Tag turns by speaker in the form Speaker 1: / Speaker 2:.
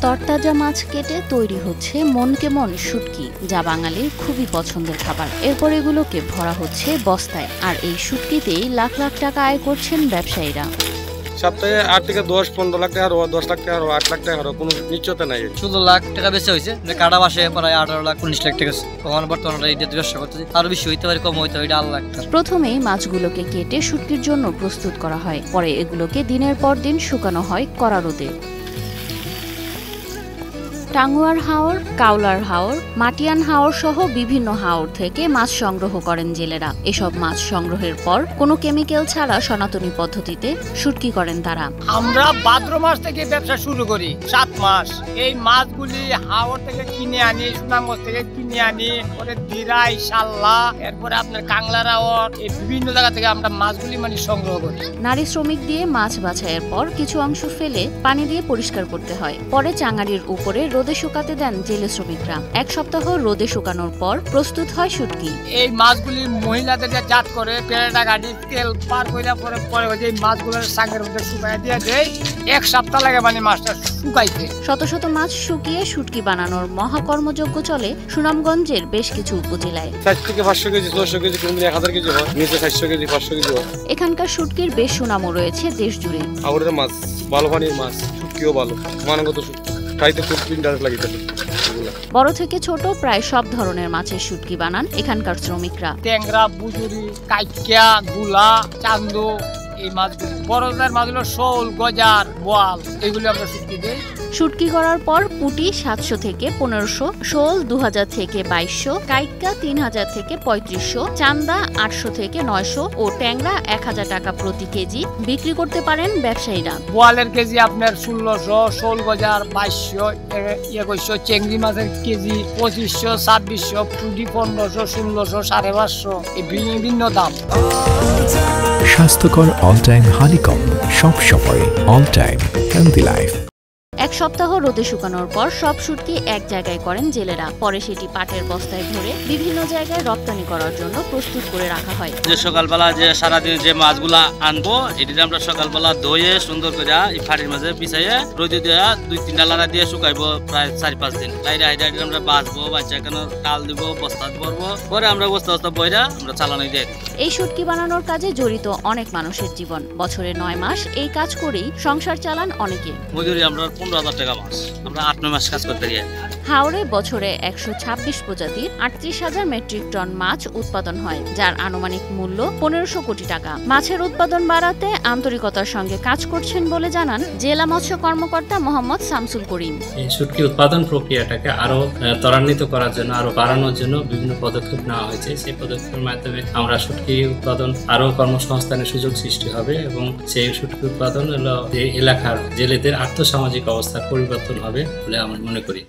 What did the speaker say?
Speaker 1: তরতাজা মাছ কেটে তৈরি হচ্ছে মনকে মন শুটকি, যা বাঙালির খুবই পছন্দের খাবার। এরপর এগুলোকে ভরা হচ্ছে বস্তায়, আর এই শুটকিতেই লাখ লাখ টাকা আয় করছেন ব্যবসায়ীরা।
Speaker 2: সপ্তাহে 8 থেকে 10-15 লাখ টাকা, 10 লাখ টাকা, 8 লাখ টাকা, কোনো নিশ্চয়তা নাই।
Speaker 3: 16 লাখ টাকা বেশি হয়েছে, কাটা বাসে প্রায় 18 লাখ 19 লাখ টাকা। কখন বর্তমানে এই ব্যবসা করতেছি, আরো বেশি হইতে পারে, কম হইতে পারে, এটা আল্লাহ।
Speaker 1: প্রথমেই মাছগুলোকে কেটে শুটকির জন্য প্রস্তুত করা হয়, পরে এগুলোকে দিনের পর দিন শুকানো হয় কড়া রোদে। টাঙ্গুয়ার হাওর, কাউলার হাওর, মাটিয়ান হাওর সহ বিভিন্ন হাওর থেকে মাছ সংগ্রহ করেন জেলেরা। এসব মাছ সংগ্রহের পর কোনো কেমিক্যাল ছাড়া সনাতনী পদ্ধতিতে শুটকি করেন তারা।
Speaker 4: আমরা ভাদ্র মাস থেকে ব্যবসা শুরু করি, 7 মাস। এই মাছগুলি হাওর থেকে কিনে আনি, সুনামগঞ্জ থেকে কিনে আনি, পরে দিরাই, শাল্লা, এরপরে আপনার কাংলার হাওর, এই বিভিন্ন জায়গা থেকে আমরা মাছগুলি সংগ্রহ করি।
Speaker 1: নারী শ্রমিক দিয়ে মাছ বাছাইয়ের পর কিছু অংশ ফেলে পানি দিয়ে পরিষ্কার করতে হয়, পরে চাঙারির উপরে রোদে শুকাতে দেন জেলে শ্রমিকরা। 1 সপ্তাহ রোদে শুকানোর পর প্রস্তুত হয় শুটকি।
Speaker 4: এই মাছগুলি মহিলাদের জাত করে পেড়াটা গাড়ি তেল পার করে পরে এই মাছগুলোর সাগরের মধ্যে শুকায় দিয়ে দেয়। 1 সপ্তাহ লাগে মাছটা শুকাইতে।
Speaker 1: শত শত মাছ শুকিয়ে শুটকি বানানোর মহাকর্মযজ্ঞ চলে সুনামগঞ্জের বেশ কিছু উপজেলায়।
Speaker 2: 4 থেকে 500 কেজি, 600 কেজি, কোনদিন 1000 কেজি হয়, নিচে 400 কেজি, 500 কেজি হয়।
Speaker 1: এখানকার শুটকির বেশ সুনামও রয়েছে দেশ জুড়ে।
Speaker 2: হাওরের মাছ ভালো, পানির মাছ, শুটকিও ভালো, মানগত খাইতে খুব ইন্টারেস্ট লাগে।
Speaker 1: বড় থেকে ছোট প্রায় সব ধরনের মাছের শুটকি বানান এখানকার শ্রমিকরা।
Speaker 4: ট্যাংরা, বুজুরি, কাইকিয়া, গুলা, চান্দু, এই মাছগুলো। বড়দের মাছগুলো শোল, গজার, বোয়াল, এগুলো আমরা শুটকি দিই।
Speaker 1: শুটকি করার পর পুঁটি 700 থেকে 1500, শোল 2000 থেকে 2200, কাইক্কা 3000 থেকে 3500, চান্দা 800 থেকে 900 ও ট্যাংরা 1000 টাকা প্রতি কেজি বিক্রি করতে পারেন ব্যবসায়ীরা।
Speaker 4: বোয়ালের কেজি আপনার 1600, শোল গজার 2200, 2100, চেংড়ি মাছের কেজি 2500, 2600, পুঁটি 1500, 1600, 550, এই বিভিন্ন দাম।
Speaker 5: স্বাস্থ্যকর অল টাইম হানিকম, সব সময় অল টাইম হেলদি লাইফ।
Speaker 1: 1 সপ্তাহ রোদে শুকানোর পর সব শুটকি এক জায়গায় করেন জেলেরা, পরে সেটি পাটের বস্তায় ভরে বিভিন্ন জায়গায় রপ্তানি করার জন্য প্রস্তুত করে রাখা হয়।
Speaker 6: যে সকালবেলা যে সারাদিন যে মাছগুলা আনবো, এটি আমরা সকালবেলা ধুয়ে সুন্দর করে এই ফাড়ির মাঝে বিছাইয়ে রোদে দিয়ে 2-3 লাড়া দিয়ে শুকাইবো প্রায় 4-5 দিন। আমরা বাঁচবো, বাচ্চা কেন কাল দিব, বস্তা ভরবো, পরে আমরা বস্তা বইরা আমরা চালানো দিয়ে।
Speaker 1: এই শুটকি বানানোর কাজে জড়িত অনেক মানুষের জীবন। বছরে 9 মাস এই কাজ করেই সংসার চালান অনেকে।
Speaker 6: মজুরি আমরা 15,000 টাকা মাস, আমরা 8-9 মাস কাজ করতে গিয়ে।
Speaker 1: হাওড়ে বছরে 126 প্রজাতির 38,000 মেট্রিক টন মাছ উৎপাদন হয়, যার আনুমানিক মূল্য 1500 কোটি টাকা। মাছের উৎপাদন বাড়াতে আন্তরিকতার সঙ্গে কাজ করছেন বলে জানান জেলা মৎস্য কর্মকর্তা মোহাম্মদ শামসুল করিম।
Speaker 7: এই শুটকি উৎপাদন প্রক্রিয়াটাকে আরো ত্বরান্বিত করার জন্য, আরো বাড়ানোর জন্য বিভিন্ন পদক্ষেপ নেওয়া হয়েছে। সেই পদক্ষেপের মাধ্যমে আমরা শুটকি উৎপাদন আরো কর্মসংস্থানের সুযোগ সৃষ্টি হবে এবং সেই শুটকি উৎপাদন এলাকার জেলেদের আর্থসামাজিক অবস্থার পরিবর্তন হবে বলে আমরা মনে করি।